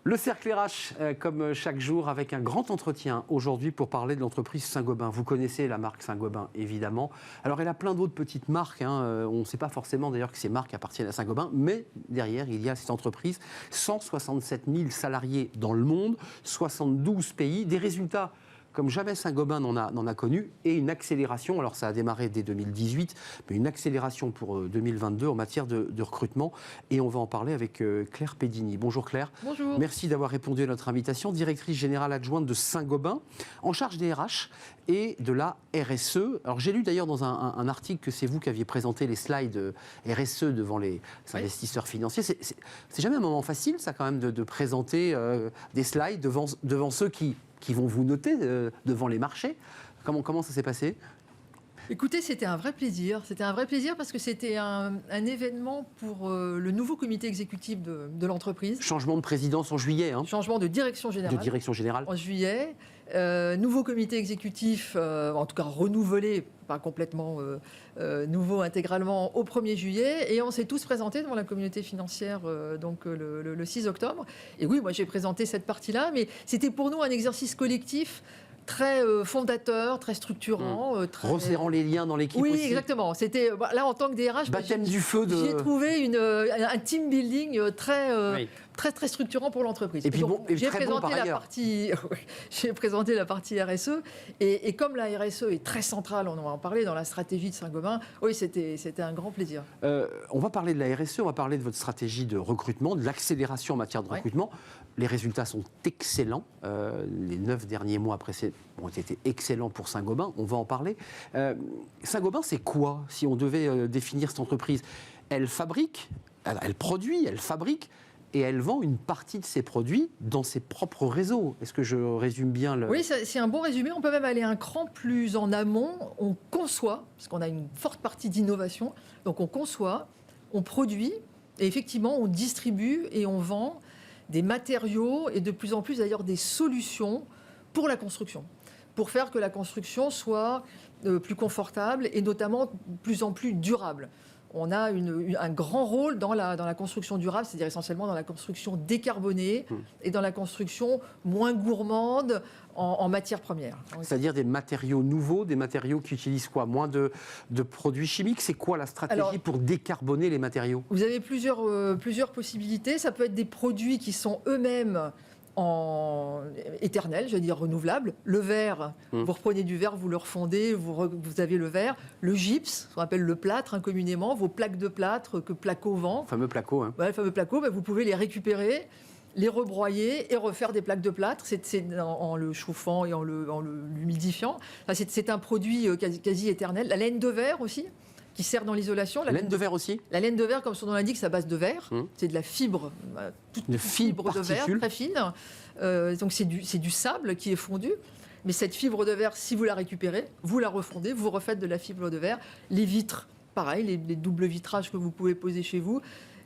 Le cercle RH, comme chaque jour, avec un grand entretien aujourd'hui pour parler de l'entreprise Saint-Gobain. Vous connaissez la marque Saint-Gobain, évidemment. Alors, elle a plein d'autres petites marques. On ne sait pas forcément d'ailleurs que ces marques appartiennent à Saint-Gobain, mais derrière, il y a cette entreprise. 167 000 salariés dans le monde, 72 pays, des résultats comme jamais Saint-Gobain n'en a connu, et une accélération, alors ça a démarré dès 2018, mais une accélération pour 2022 en matière de recrutement, et on va en parler avec Claire Pedini. Bonjour Claire. Bonjour. Merci d'avoir répondu à notre invitation, directrice générale adjointe de Saint-Gobain, en charge des RH et de la RSE. Alors j'ai lu d'ailleurs dans un article que c'est vous qui aviez présenté les slides RSE devant les investisseurs financiers. C'est jamais un moment facile ça quand même de présenter des slides devant ceux qui vont vous noter devant les marchés. Comment ça s'est passé ? Écoutez, c'était un vrai plaisir. C'était un vrai plaisir parce que c'était un événement pour le nouveau comité exécutif de l'entreprise. Changement de présidence en juillet. Changement de direction générale. De direction générale. En juillet. Nouveau comité exécutif, en tout cas renouvelé, pas complètement nouveau intégralement, au 1er juillet. Et on s'est tous présentés devant la communauté financière donc le 6 octobre. Et oui, moi j'ai présenté cette partie-là, mais c'était pour nous un exercice collectif très fondateur, très structurant. Resserrant les liens dans l'équipe aussi. Oui, exactement. C'était, là, en tant que DRH, baptême du feu j'ai trouvé un team building très structurant pour l'entreprise. Et puis j'ai présenté j'ai présenté la partie RSE, et comme la RSE est très centrale, on va en parler dans la stratégie de Saint-Gobain, oui, c'était un grand plaisir. On va parler de la RSE, on va parler de votre stratégie de recrutement, de l'accélération en matière de recrutement. Les résultats sont excellents. Les 9 derniers mois ont été excellents pour Saint-Gobain, on va en parler. Saint-Gobain, c'est quoi, si on devait définir cette entreprise ? Elle fabrique, elle produit, elle fabrique, et elle vend une partie de ses produits dans ses propres réseaux. Est-ce que je résume bien le... Oui, c'est un bon résumé. On peut même aller un cran plus en amont. On conçoit, parce qu'on a une forte partie d'innovation, donc on conçoit, on produit, et effectivement, on distribue et on vend des matériaux et de plus en plus d'ailleurs des solutions pour la construction, pour faire que la construction soit plus confortable et notamment de plus en plus durable. On a un grand rôle dans la construction durable, c'est-à-dire essentiellement dans la construction décarbonée et dans la construction moins gourmande en matières premières. C'est-à-dire des matériaux nouveaux, des matériaux qui utilisent quoi ? Moins de produits chimiques ? C'est quoi la stratégie pour décarboner les matériaux ? Vous avez plusieurs possibilités. Ça peut être des produits qui sont eux-mêmes éternel, je veux dire renouvelable. Le verre, vous reprenez du verre, vous le refondez, vous avez le verre. Le gypse, ce qu'on appelle le plâtre communément, vos plaques de plâtre que Placo vend. Le fameux Placo. Le fameux Placo, vous pouvez les récupérer, les rebroyer et refaire des plaques de plâtre. C'est en le chauffant et en l'humidifiant. C'est un produit quasi éternel. La laine de verre aussi, qui sert dans l'isolation. La laine de verre aussi ? La laine de verre, comme son nom l'indique, c'est à base de verre. C'est de la fibre, toute fibre de verre, très fine. Donc c'est du sable qui est fondu. Mais cette fibre de verre, si vous la récupérez, vous la refondez, vous refaites de la fibre de verre. Les vitres, pareil, les doubles vitrages que vous pouvez poser chez vous.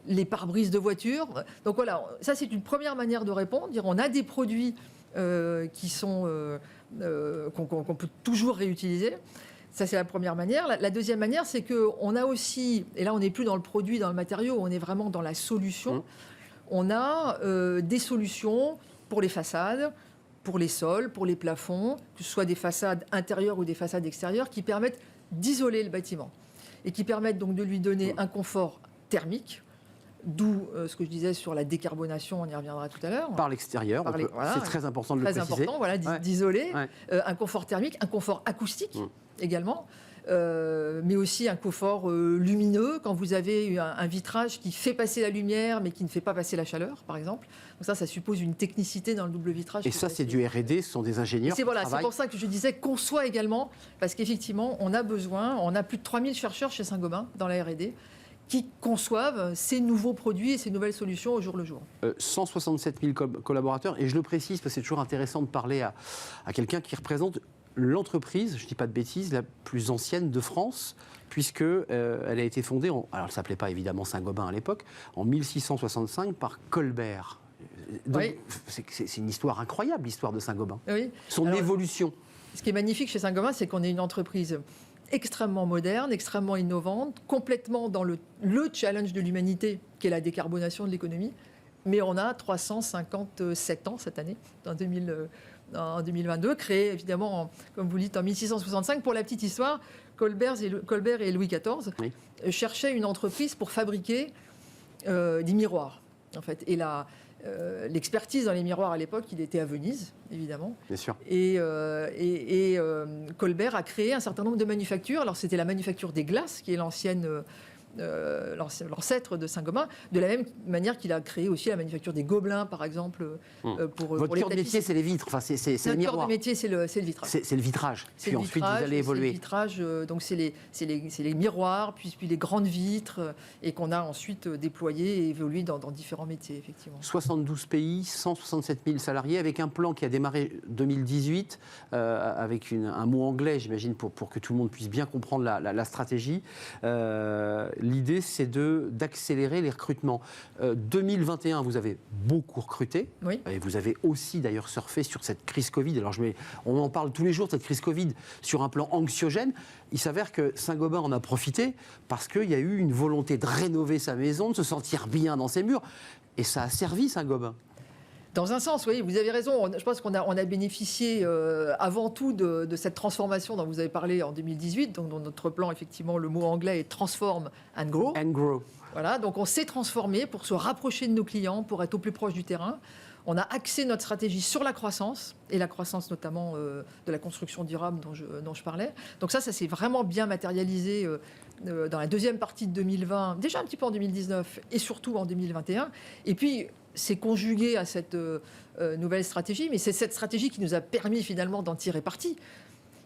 Les pare-brises de voiture. Donc voilà, ça c'est une première manière de répondre. On a des produits qui sont qu'on peut toujours réutiliser. Ça, c'est la première manière. La deuxième manière, c'est qu'on a aussi, et là, on n'est plus dans le produit, dans le matériau, on est vraiment dans la solution. On a des solutions pour les façades, pour les sols, pour les plafonds, que ce soit des façades intérieures ou des façades extérieures, qui permettent d'isoler le bâtiment et qui permettent donc de lui donner un confort thermique. D'où ce que je disais sur la décarbonation, on y reviendra tout à l'heure. Par l'extérieur, c'est très important de le préciser. Très important, d'isoler. Un confort thermique, un confort acoustique également, mais aussi un confort lumineux quand vous avez un vitrage qui fait passer la lumière mais qui ne fait pas passer la chaleur, par exemple. Donc ça suppose une technicité dans le double vitrage. Et ça, c'est du R&D, ce sont des ingénieurs qui travaillent. C'est pour ça que je disais conçoit également, parce qu'effectivement, on a plus de 3000 chercheurs chez Saint-Gobain dans la R&D, qui conçoivent ces nouveaux produits et ces nouvelles solutions au jour le jour. 167 000 collaborateurs, et je le précise parce que c'est toujours intéressant de parler à quelqu'un qui représente l'entreprise, je ne dis pas de bêtises, la plus ancienne de France, puisqu'elle a été fondée, alors elle ne s'appelait pas évidemment Saint-Gobain à l'époque, en 1665 par Colbert. Donc c'est une histoire incroyable, l'histoire de Saint-Gobain. Son évolution. Ce qui est magnifique chez Saint-Gobain, c'est qu'on est une entreprise extrêmement moderne, extrêmement innovante, complètement dans le challenge de l'humanité, qui est la décarbonation de l'économie, mais on a 357 ans cette année, en 2022, créé évidemment, comme vous le dites, en 1665. Pour la petite histoire, Colbert et Louis XIV cherchaient une entreprise pour fabriquer des miroirs, en fait. Et l'expertise dans les miroirs à l'époque, il était à Venise, évidemment. Bien sûr. Et Colbert a créé un certain nombre de manufactures. Alors c'était la manufacture des glaces, qui est l'ancêtre de Saint-Gobain, de la même manière qu'il a créé aussi la manufacture des gobelins, par exemple, pour Votre les cœur de métier, c'est les vitres, enfin, c'est les miroirs. Notre cœur de métier, c'est le vitrage. C'est le vitrage. Puis ensuite, vous allez évoluer. C'est le vitrage, donc c'est les miroirs, puis les grandes vitres, et qu'on a ensuite déployé et évolué dans différents métiers, effectivement. 72 pays, 167 000 salariés, avec un plan qui a démarré 2018, avec un mot anglais, j'imagine, pour que tout le monde puisse bien comprendre la stratégie. L'idée, c'est d'accélérer les recrutements. 2021, vous avez beaucoup recruté. Oui. Et vous avez aussi, d'ailleurs, surfé sur cette crise Covid. Alors, on en parle tous les jours, cette crise Covid, sur un plan anxiogène. Il s'avère que Saint-Gobain en a profité parce qu'il y a eu une volonté de rénover sa maison, de se sentir bien dans ses murs. Et ça a servi, Saint-Gobain. Dans un sens, oui, vous avez raison. Je pense qu'on a bénéficié avant tout de cette transformation dont vous avez parlé en 2018. Donc, dans notre plan, effectivement, le mot anglais est transform and grow. And grow. Voilà, donc on s'est transformé pour se rapprocher de nos clients, pour être au plus proche du terrain. On a axé notre stratégie sur la croissance, et la croissance notamment de la construction durable dont je parlais. Donc ça s'est vraiment bien matérialisé dans la deuxième partie de 2020, déjà un petit peu en 2019 et surtout en 2021. Et puis, c'est conjugué à cette nouvelle stratégie, mais c'est cette stratégie qui nous a permis finalement d'en tirer parti.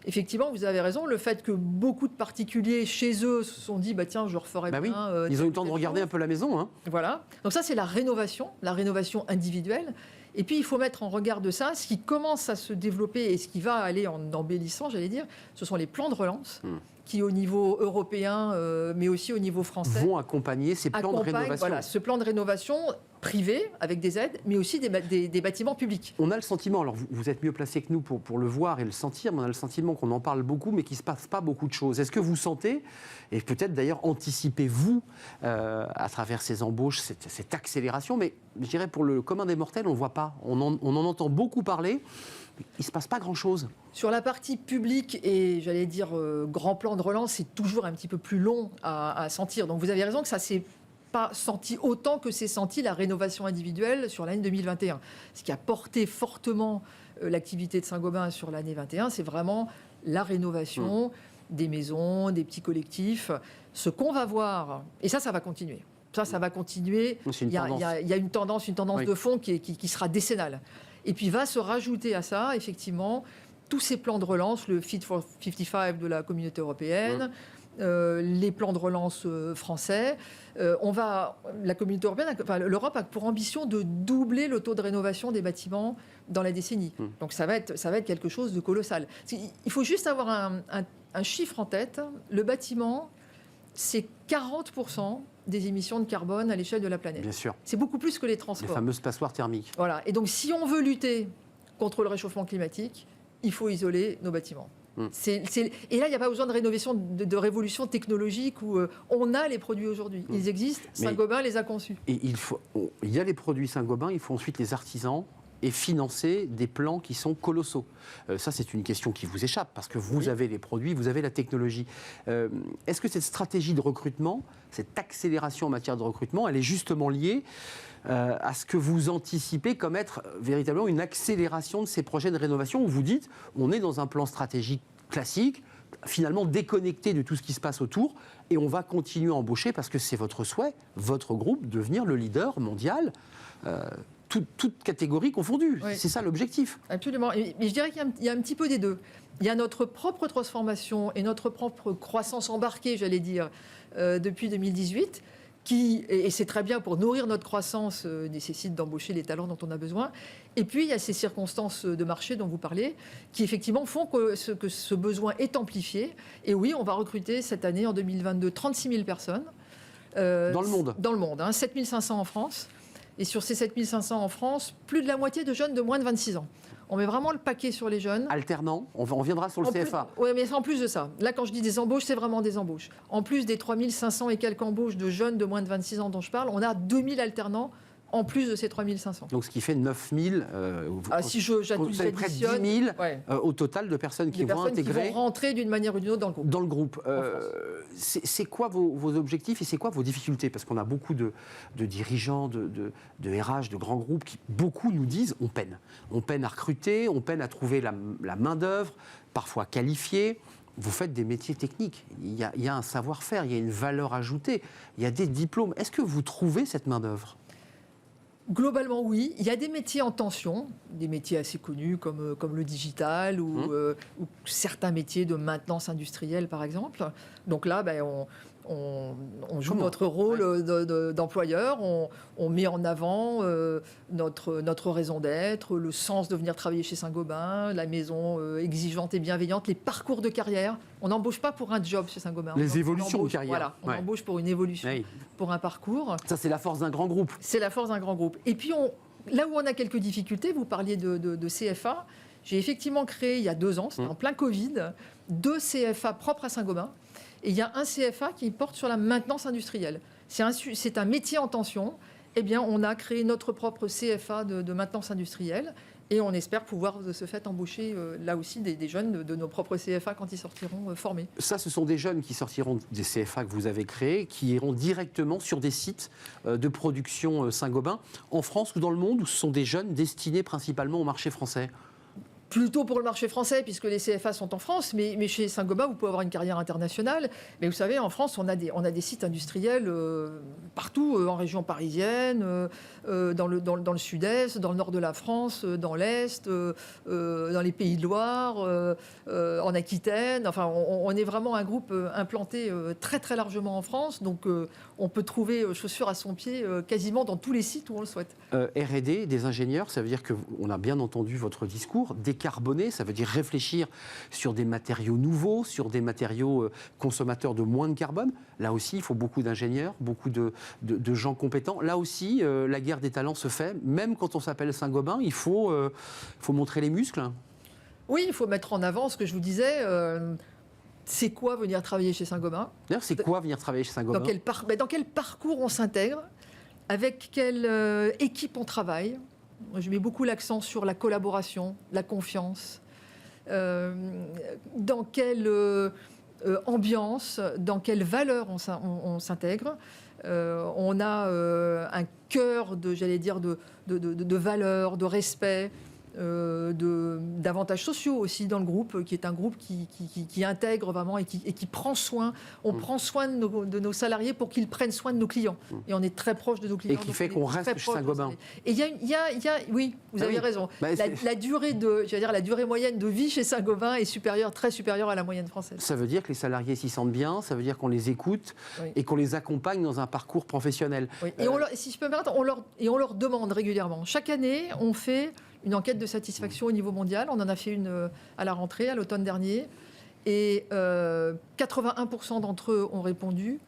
Effectivement, vous avez raison, le fait que beaucoup de particuliers chez eux se sont dit, tiens, je referai bien... Oui. Ils ont eu le temps de regarder un peu la maison. Hein. Voilà. Donc ça, c'est la rénovation individuelle. Et puis, il faut mettre en regard de ça, ce qui commence à se développer et ce qui va aller en embellissant, j'allais dire, ce sont les plans de relance qui, au niveau européen, mais aussi au niveau français... vont accompagner ces plans de rénovation. Voilà, ce plan de rénovation privé, avec des aides, mais aussi des bâtiments publics. On a le sentiment, alors vous êtes mieux placé que nous pour le voir et le sentir, mais on a le sentiment qu'on en parle beaucoup, mais qu'il ne se passe pas beaucoup de choses. Est-ce que vous sentez, et peut-être d'ailleurs anticipez-vous à travers ces embauches, cette accélération, mais je dirais pour le commun des mortels, on ne voit pas. On en entend beaucoup parler, mais il ne se passe pas grand-chose. Sur la partie publique et, j'allais dire, grand plan de relance, c'est toujours un petit peu plus long à sentir. Donc vous avez raison que ça s'est pas senti autant que s'est senti la rénovation individuelle sur l'année 2021. Ce qui a porté fortement l'activité de Saint-Gobain sur l'année 2021, c'est vraiment la rénovation des maisons, des petits collectifs. Ce qu'on va voir, et ça va continuer. Ça va continuer. Il y a une tendance de fond qui sera décennale. Et puis va se rajouter à ça, effectivement, tous ces plans de relance, le Fit for 55 de la Communauté européenne, les plans de relance français. La Communauté européenne, l'Europe a pour ambition de doubler le taux de rénovation des bâtiments dans la décennie. Donc ça va être quelque chose de colossal. Il faut juste avoir un chiffre en tête. Le bâtiment, c'est 40% des émissions de carbone à l'échelle de la planète. Bien sûr. C'est beaucoup plus que les transports. Les fameuses passoires thermiques. Voilà. Et donc, si on veut lutter contre le réchauffement climatique, il faut isoler nos bâtiments. Et là, il n'y a pas besoin de rénovation, de révolution technologique où on a les produits aujourd'hui. Ils existent, Saint-Gobain les a conçus. Et il y a les produits Saint-Gobain, il faut ensuite les artisans et financer des plans qui sont colossaux. Ça, c'est une question qui vous échappe, parce que vous avez les produits, vous avez la technologie. Est-ce que cette stratégie de recrutement, cette accélération en matière de recrutement, elle est justement liée à ce que vous anticipez comme être véritablement une accélération de ces projets de rénovation, où vous dites, on est dans un plan stratégique classique, finalement déconnecté de tout ce qui se passe autour, et on va continuer à embaucher, parce que c'est votre souhait, votre groupe, devenir le leader mondial, toute catégorie confondue. Oui. C'est ça l'objectif. Absolument. Mais je dirais qu'il y a un petit peu des deux. Il y a notre propre transformation et notre propre croissance embarquée, j'allais dire, depuis 2018, et c'est très bien pour nourrir notre croissance, nécessite d'embaucher les talents dont on a besoin. Et puis, il y a ces circonstances de marché dont vous parlez, qui effectivement font que ce besoin est amplifié. Et oui, on va recruter cette année, en 2022, 36 000 personnes. Dans le monde. Dans le monde, 7 500 en France. Et sur ces 7 500 en France, plus de la moitié de jeunes de moins de 26 ans. On met vraiment le paquet sur les jeunes. Alternants, on reviendra sur le CFA. Oui, mais en plus de ça, là quand je dis des embauches, c'est vraiment des embauches. En plus des 3 500 et quelques embauches de jeunes de moins de 26 ans dont je parle, on a 2 000 alternants en plus de ces 3500. Donc ce qui fait 9000. Si vous avez près de 10 000 au total de personnes qui vont intégrer. Qui vont rentrer d'une manière ou d'une autre dans le groupe. C'est quoi vos objectifs et c'est quoi vos difficultés? Parce qu'on a beaucoup de dirigeants, de RH, de grands groupes qui, beaucoup nous disent, on peine. On peine à recruter, on peine à trouver la main-d'œuvre, parfois qualifiée. Vous faites des métiers techniques. Il y a un savoir-faire, il y a une valeur ajoutée, il y a des diplômes. Est-ce que vous trouvez cette main-d'œuvre? Globalement, oui. Il y a des métiers en tension, des métiers assez connus comme le digital ou certains métiers de maintenance industrielle, par exemple. Donc là, on joue notre rôle d'employeur, on met en avant notre raison d'être, le sens de venir travailler chez Saint-Gobain, la maison exigeante et bienveillante, les parcours de carrière. On n'embauche pas pour un job chez Saint-Gobain. Les évolutions de carrière. Voilà, on embauche pour une évolution, pour un parcours. Ça, c'est la force d'un grand groupe. C'est la force d'un grand groupe. Et puis, là où on a quelques difficultés, vous parliez de CFA, j'ai effectivement créé il y a 2 ans, c'était en plein Covid, 2 CFA propres à Saint-Gobain. Et il y a un CFA qui porte sur la maintenance industrielle. C'est un métier en tension. Eh bien, on a créé notre propre CFA de maintenance industrielle et on espère pouvoir de ce fait embaucher là aussi des jeunes de nos propres CFA quand ils sortiront formés. Ça, ce sont des jeunes qui sortiront des CFA que vous avez créés, qui iront directement sur des sites de production Saint-Gobain, en France ou dans le monde, ou ce sont des jeunes destinés principalement au marché français? Plutôt pour le marché français, puisque les CFA sont en France, mais chez Saint-Gobain, vous pouvez avoir une carrière internationale. Mais vous savez, en France, on a des sites industriels partout, en région parisienne, dans le sud-est, dans le nord de la France, dans l'est, dans les Pays de Loire, en Aquitaine. Enfin, on est vraiment un groupe implanté très très largement en France, donc on peut trouver chaussures à son pied quasiment dans tous les sites où on le souhaite. R&D, des ingénieurs, ça veut dire qu'on a bien entendu votre discours. Décarboner, ça veut dire réfléchir sur des matériaux nouveaux, sur des matériaux consommateurs de moins de carbone. Là aussi, il faut beaucoup d'ingénieurs, beaucoup de gens compétents. Là aussi, la guerre des talents se fait. Même quand on s'appelle Saint-Gobain, il faut montrer les muscles. Oui, il faut mettre en avant ce que je vous disais. C'est quoi venir travailler chez Saint-Gobain? D'ailleurs, c'est quoi venir travailler chez Saint-Gobain? Dans quel parcours on s'intègre? Avec quelle équipe on travaille? Je mets beaucoup l'accent sur la collaboration, la confiance. Dans quelle ambiance, dans quelle valeur on s'intègre. On a un cœur de valeurs, de respect, d'avantages sociaux aussi dans le groupe, qui est un groupe qui intègre vraiment et qui prend soin. On prend soin de nos salariés pour qu'ils prennent soin de nos clients. Et on est très proche de nos clients. Et qui fait qu'on reste chez Saint-Gobain. Et oui, vous avez raison. La durée moyenne de vie chez Saint-Gobain est très supérieure à la moyenne française. Ça veut dire que les salariés s'y sentent bien, ça veut dire qu'on les écoute et qu'on les accompagne dans un parcours professionnel. Oui. Et si je peux me permettre, on leur demande régulièrement. Chaque année, on fait une enquête de satisfaction au niveau mondial. On en a fait une à la rentrée, à l'automne dernier. Et 81% d'entre eux ont répondu.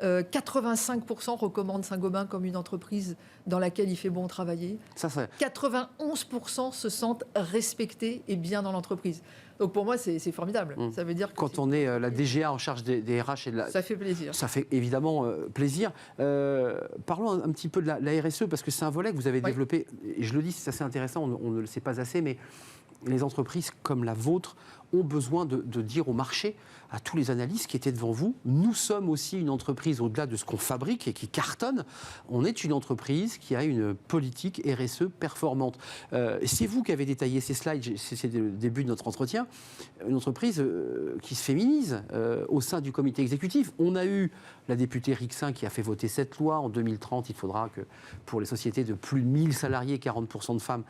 85% recommandent Saint-Gobain comme une entreprise dans laquelle il fait bon travailler. 91% se sentent respectés et bien dans l'entreprise. Donc pour moi, c'est formidable. Ça veut dire que quand on est la DGA en charge des RH et de la... Ça fait plaisir. Ça fait évidemment plaisir. Parlons un petit peu de la RSE, parce que c'est un volet que vous avez développé. Et je le dis, c'est assez intéressant, on ne le sait pas assez, mais les entreprises comme la vôtre ont besoin de dire au marché, à tous les analystes qui étaient devant vous, nous sommes aussi une entreprise au-delà de ce qu'on fabrique et qui cartonne. On est une entreprise qui a une politique RSE performante. C'est vous qui avez détaillé ces slides, c'est le début de notre entretien. Une entreprise qui se féminise au sein du comité exécutif. On a eu la députée Rixin qui a fait voter cette loi. En 2030, il faudra que pour les sociétés de plus de 1000 salariés, 40% de femmes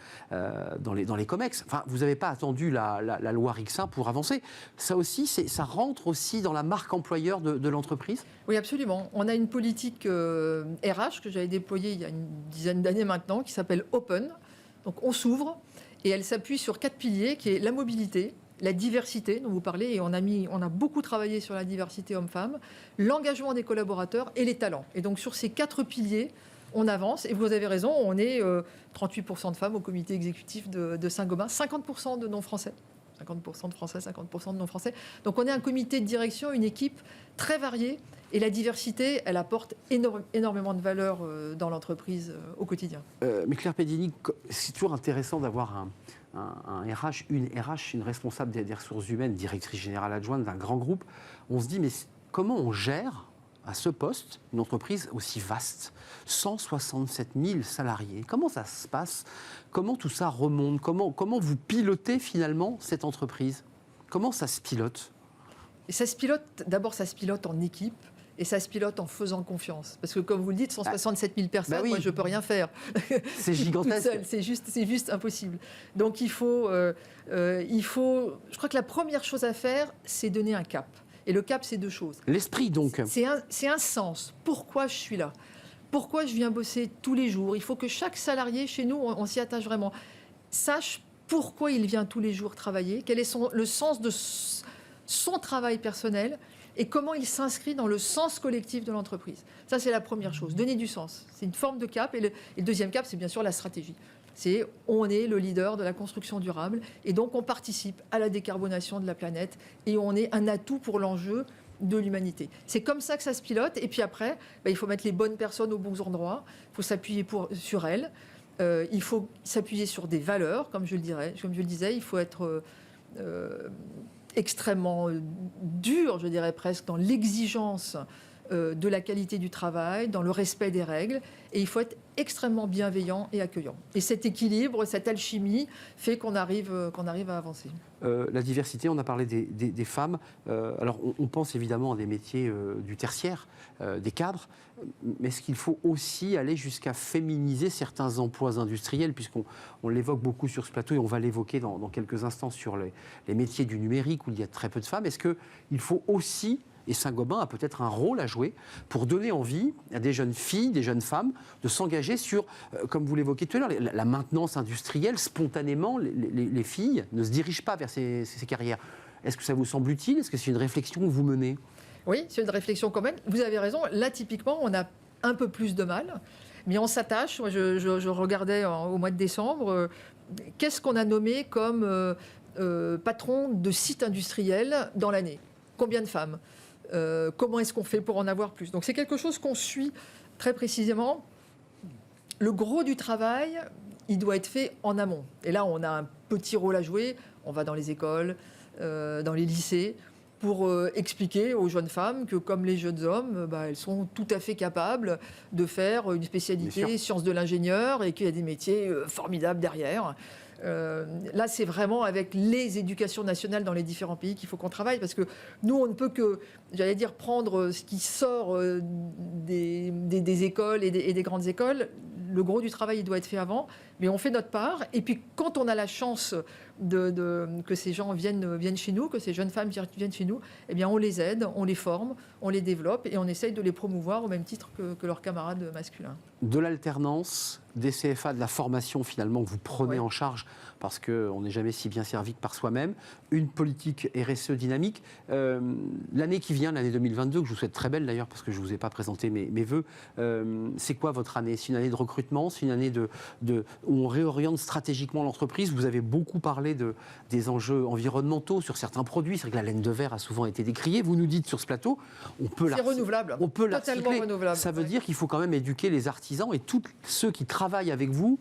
dans les COMEX. Enfin, vous n'avez pas attendu la loi Rixin pour avancer. Ça aussi, ça rentre aussi dans la marque employeur de l'entreprise? Oui, absolument. On a une politique RH que j'avais déployée il y a une dizaine d'années maintenant, qui s'appelle Open. Donc on s'ouvre et elle s'appuie sur 4 piliers, qui est la mobilité, la diversité dont vous parlez, et on a beaucoup travaillé sur la diversité homme-femme, l'engagement des collaborateurs et les talents. Et donc sur ces 4 piliers, on avance, et vous avez raison, on est 38% de femmes au comité exécutif de Saint-Gobain, 50% de non-français. 50% de Français, 50% de non-Français. Donc on est un comité de direction, une équipe très variée. Et la diversité, elle apporte énormément de valeur dans l'entreprise au quotidien. Mais Claire Pedini, c'est toujours intéressant d'avoir un RH, une responsable des ressources humaines, directrice générale adjointe d'un grand groupe. On se dit, mais comment on gère à ce poste une entreprise aussi vaste, 167 000 salariés? Comment ça se passe? Comment tout ça remonte? Comment vous pilotez finalement cette entreprise? Comment ça se pilote? Et ça se pilote, d'abord ça se pilote en équipe. Et ça se pilote en faisant confiance. Parce que comme vous le dites, 167 000 personnes, moi je ne peux rien faire. C'est gigantesque. C'est juste impossible. Donc il faut, je crois que la première chose à faire, c'est donner un cap. Et le cap, c'est deux choses. L'esprit donc. C'est un sens. Pourquoi je suis là? Pourquoi je viens bosser tous les jours? Il faut que chaque salarié chez nous, on s'y attache vraiment, sache pourquoi il vient tous les jours travailler, quel est le sens de son travail personnel, et comment il s'inscrit dans le sens collectif de l'entreprise. Ça, c'est la première chose, donner du sens. C'est une forme de cap. Et le deuxième cap, c'est bien sûr la stratégie. On est le leader de la construction durable, et donc on participe à la décarbonation de la planète, et on est un atout pour l'enjeu de l'humanité. C'est comme ça que ça se pilote, et puis après, il faut mettre les bonnes personnes aux bons endroits, il faut s'appuyer sur elles, il faut s'appuyer sur des valeurs, comme je le disais, il faut être... extrêmement dur, je dirais presque, dans l'exigence de la qualité du travail, dans le respect des règles, et il faut être extrêmement bienveillant et accueillant. Et cet équilibre, cette alchimie fait qu'on arrive à avancer. La diversité, on a parlé des femmes. Alors on pense évidemment à des métiers du tertiaire, des cadres, mais est-ce qu'il faut aussi aller jusqu'à féminiser certains emplois industriels, puisqu'on l'évoque beaucoup sur ce plateau, et on va l'évoquer dans quelques instants sur les métiers du numérique où il y a très peu de femmes. Est-ce qu'il faut aussi, et Saint-Gobain a peut-être un rôle à jouer pour donner envie à des jeunes filles, des jeunes femmes, de s'engager sur, comme vous l'évoquiez tout à l'heure, la maintenance industrielle? Spontanément, les filles ne se dirigent pas vers ces carrières. Est-ce que ça vous semble utile? Est-ce que c'est une réflexion que vous menez? Oui, c'est une réflexion quand même. Vous avez raison. Là, typiquement, on a un peu plus de mal, mais on s'attache. Moi, je regardais au mois de décembre, qu'est-ce qu'on a nommé comme patron de site industriel dans l'année? Combien de femmes? Comment est-ce qu'on fait pour en avoir plus? Donc c'est quelque chose qu'on suit très précisément. Le gros du travail, il doit être fait en amont. Et là, on a un petit rôle à jouer. On va dans les écoles, dans les lycées, pour expliquer aux jeunes femmes que, comme les jeunes hommes, elles sont tout à fait capables de faire une spécialité sciences de l'ingénieur, et qu'il y a des métiers formidables derrière. Là, c'est vraiment avec les éducations nationales dans les différents pays qu'il faut qu'on travaille, parce que nous, on ne peut que, j'allais dire, prendre ce qui sort des écoles et des grandes écoles. Le gros du travail, il doit être fait avant, mais on fait notre part. Et puis, quand on a la chance que ces gens viennent chez nous, que ces jeunes femmes viennent chez nous, eh bien, on les aide, on les forme, on les développe, et on essaye de les promouvoir au même titre que leurs camarades masculins. De l'alternance, des CFA, de la formation finalement que vous prenez en charge, parce qu'on n'est jamais si bien servi que par soi-même, une politique RSE dynamique. L'année qui vient, l'année 2022, que je vous souhaite très belle d'ailleurs, parce que je ne vous ai pas présenté mes vœux, c'est quoi votre année? C'est une année de recrutement? C'est une année où on réoriente stratégiquement l'entreprise? Vous avez beaucoup parlé des enjeux environnementaux sur certains produits. C'est vrai que la laine de verre a souvent été décriée. Vous nous dites sur ce plateau, on peut la renouvelable. On peut la totalement renouvelable. Ça veut dire qu'il faut quand même éduquer les artisans et tous ceux qui travaillent avec vous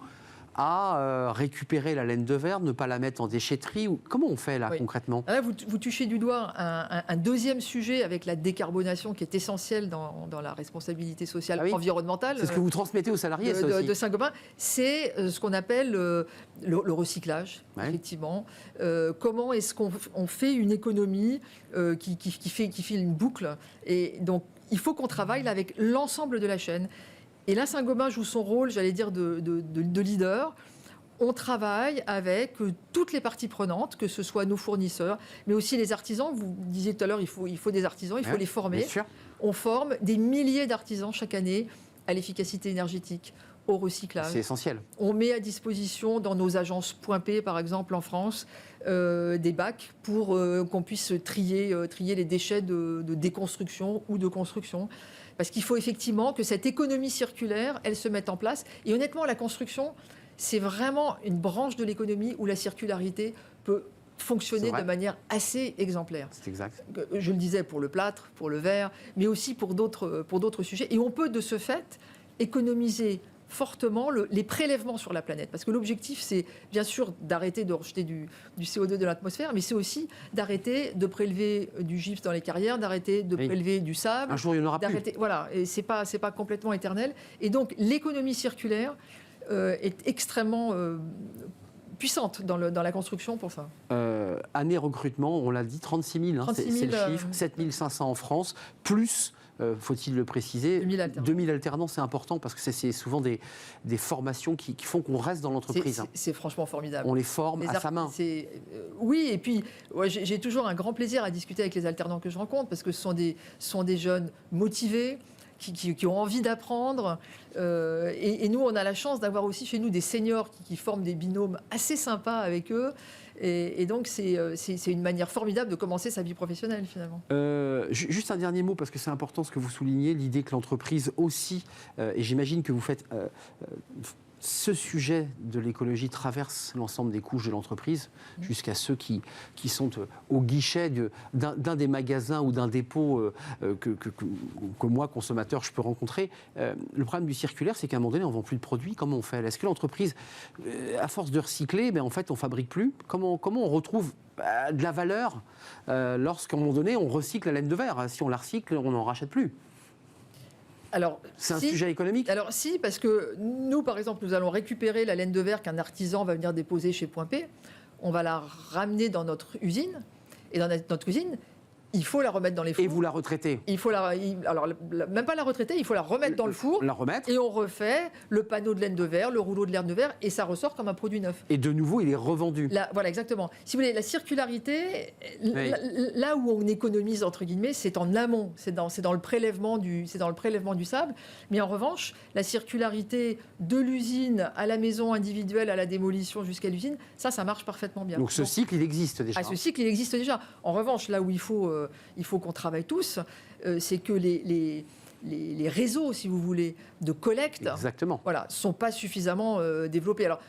à récupérer la laine de verre, ne pas la mettre en déchetterie. Comment on fait là concrètement? Là, vous touchez du doigt un deuxième sujet avec la décarbonation qui est essentielle dans la responsabilité sociale environnementale. C'est ce que vous transmettez aux salariés de Saint-Gobain. C'est ce qu'on appelle le recyclage, effectivement. Comment est-ce qu'on fait une économie qui fait une boucle? Et donc, il faut qu'on travaille là avec l'ensemble de la chaîne. Et là, Saint-Gobain joue son rôle, j'allais dire, de leader. On travaille avec toutes les parties prenantes, que ce soit nos fournisseurs, mais aussi les artisans. Vous disiez tout à l'heure, il faut des artisans, il faut les former. On forme des milliers d'artisans chaque année à l'efficacité énergétique, au recyclage. C'est essentiel. On met à disposition dans nos agences Point P, par exemple, en France, des bacs pour qu'on puisse trier les déchets de déconstruction ou de construction. Parce qu'il faut effectivement que cette économie circulaire, elle se mette en place. Et honnêtement, la construction, c'est vraiment une branche de l'économie où la circularité peut fonctionner de manière assez exemplaire. C'est exact. Je le disais pour le plâtre, pour le verre, mais aussi pour d'autres sujets. Et on peut de ce fait économiser fortement les prélèvements sur la planète. Parce que l'objectif, c'est bien sûr d'arrêter de rejeter du CO2 de l'atmosphère, mais c'est aussi d'arrêter de prélever du gypse dans les carrières, d'arrêter de prélever du sable. Un jour, il n'y en aura plus. Voilà, et c'est pas complètement éternel. Et donc, l'économie circulaire est extrêmement puissante dans la construction pour ça. Année recrutement, on l'a dit, 36 000, c'est le chiffre, 7 500 en France, plus... faut-il le préciser, 2000 alternants, c'est important parce que c'est souvent des formations qui font qu'on reste dans l'entreprise. C'est franchement formidable. On les forme à sa main. Oui, et puis j'ai toujours un grand plaisir à discuter avec les alternants que je rencontre parce que ce sont des jeunes motivés, qui ont envie d'apprendre. Et nous, on a la chance d'avoir aussi chez nous des seniors qui forment des binômes assez sympas avec eux. Et donc, c'est une manière formidable de commencer sa vie professionnelle, finalement. Juste un dernier mot, parce que c'est important ce que vous soulignez, l'idée que l'entreprise aussi, et j'imagine que vous faites... ce sujet de l'écologie traverse l'ensemble des couches de l'entreprise, jusqu'à ceux qui sont au guichet d'un des magasins ou d'un dépôt que moi, consommateur, je peux rencontrer. Le problème du circulaire, c'est qu'à un moment donné, on ne vend plus de produits. Comment on fait? Est-ce que l'entreprise, à force de recycler, en fait, on ne fabrique plus? Comment on retrouve de la valeur lorsqu'à un moment donné, on recycle la laine de verre? Si on la recycle, on n'en rachète plus. C'est un sujet économique? Alors si, parce que nous, par exemple, nous allons récupérer la laine de verre qu'un artisan va venir déposer chez Point P. On va la ramener dans notre usine. Et dans notre usine, il faut la remettre dans les fours. Et vous la retraitez? Alors, même pas la retraiter, il faut la remettre dans le four. La remettre. Et on refait le panneau de laine de verre, le rouleau de laine de verre, et ça ressort comme un produit neuf. Et de nouveau, il est revendu. Voilà, exactement. Si vous voulez, la circularité, là où on économise, entre guillemets, c'est en amont. C'est dans le prélèvement du sable. Mais en revanche, la circularité de l'usine à la maison individuelle, à la démolition jusqu'à l'usine, ça marche parfaitement bien. Donc ce cycle, il existe déjà. Ce cycle, il existe déjà. En revanche, là où il faut qu'on travaille tous, c'est que les réseaux, si vous voulez, de collecte, sont pas suffisamment développés. Alors,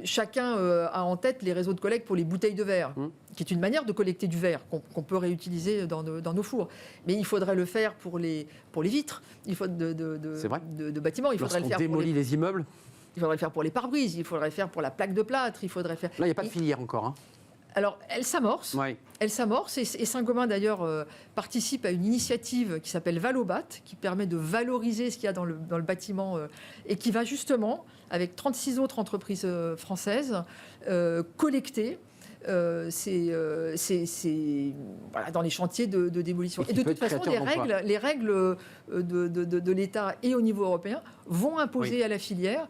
chacun a en tête les réseaux de collecte pour les bouteilles de verre, qui est une manière de collecter du verre qu'on peut réutiliser dans nos fours. Mais il faudrait le faire pour les vitres, de bâtiments. Il faudrait le faire démolit les immeubles. Il faudrait le faire pour les pare-brises, il faudrait le faire pour la plaque de plâtre, il faudrait faire... Là, il n'y a pas de filière encore, hein. Alors, elle s'amorce. Ouais. Elle s'amorce et Saint-Gobain, d'ailleurs, participe à une initiative qui s'appelle Valobat, qui permet de valoriser ce qu'il y a dans le bâtiment et qui va justement, avec 36 autres entreprises françaises, collecter dans les chantiers de démolition. Et de toute façon, les règles de l'État et au niveau européen vont imposer à la filière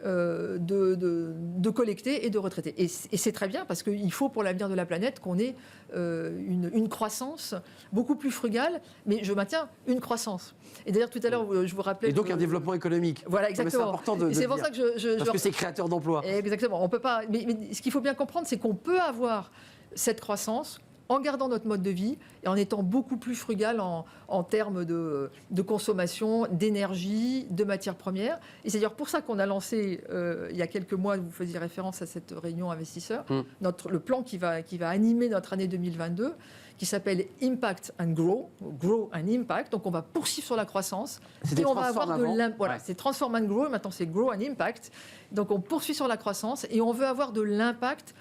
de collecter et de retraiter. Et c'est très bien parce qu'il faut pour l'avenir de la planète qu'on ait une croissance beaucoup plus frugale, mais je maintiens une croissance. Et d'ailleurs tout à l'heure je vous rappelais... Et donc un développement économique. Voilà, exactement. C'est important de c'est pour ça que parce que c'est créateur d'emplois. Exactement. On peut pas... mais ce qu'il faut bien comprendre, c'est qu'on peut avoir cette croissance en gardant notre mode de vie et en étant beaucoup plus frugal en termes de consommation, d'énergie, de matières premières. Et c'est d'ailleurs pour ça qu'on a lancé, il y a quelques mois, vous faisiez référence à cette réunion investisseurs, le plan qui va animer notre année 2022, qui s'appelle Impact and Grow, Grow and Impact. Donc on va poursuivre sur la croissance. C'était c'est Transform and Grow, maintenant c'est Grow and Impact. Donc on poursuit sur la croissance et on veut avoir de l'impact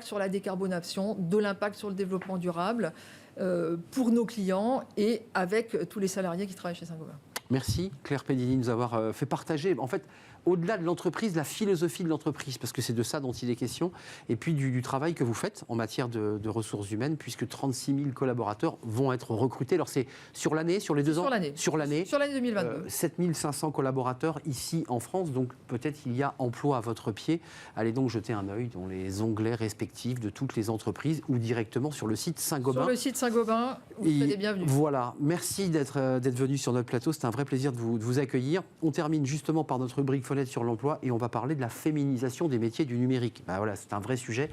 sur la décarbonation, de l'impact sur le développement durable pour nos clients et avec tous les salariés qui travaillent chez Saint-Gobain. Merci Claire Pedini de nous avoir fait partager, en fait, au-delà de l'entreprise, la philosophie de l'entreprise, parce que c'est de ça dont il est question, et puis du travail que vous faites en matière de ressources humaines, puisque 36 000 collaborateurs vont être recrutés. Alors c'est sur l'année, sur les 2 ans? Sur l'année 2022. 7 500 collaborateurs ici en France, donc peut-être il y a emploi à votre pied. Allez donc jeter un œil dans les onglets respectifs de toutes les entreprises ou directement sur le site Saint-Gobain. Sur le site Saint-Gobain, vous êtes les bienvenus. Voilà, merci d'être venu sur notre plateau, c'était un vrai plaisir de vous accueillir. On termine justement par notre rubrique sur l'emploi et on va parler de la féminisation des métiers du numérique. Voilà, c'est un vrai sujet.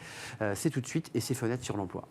C'est tout de suite et c'est Fenêtre sur l'emploi.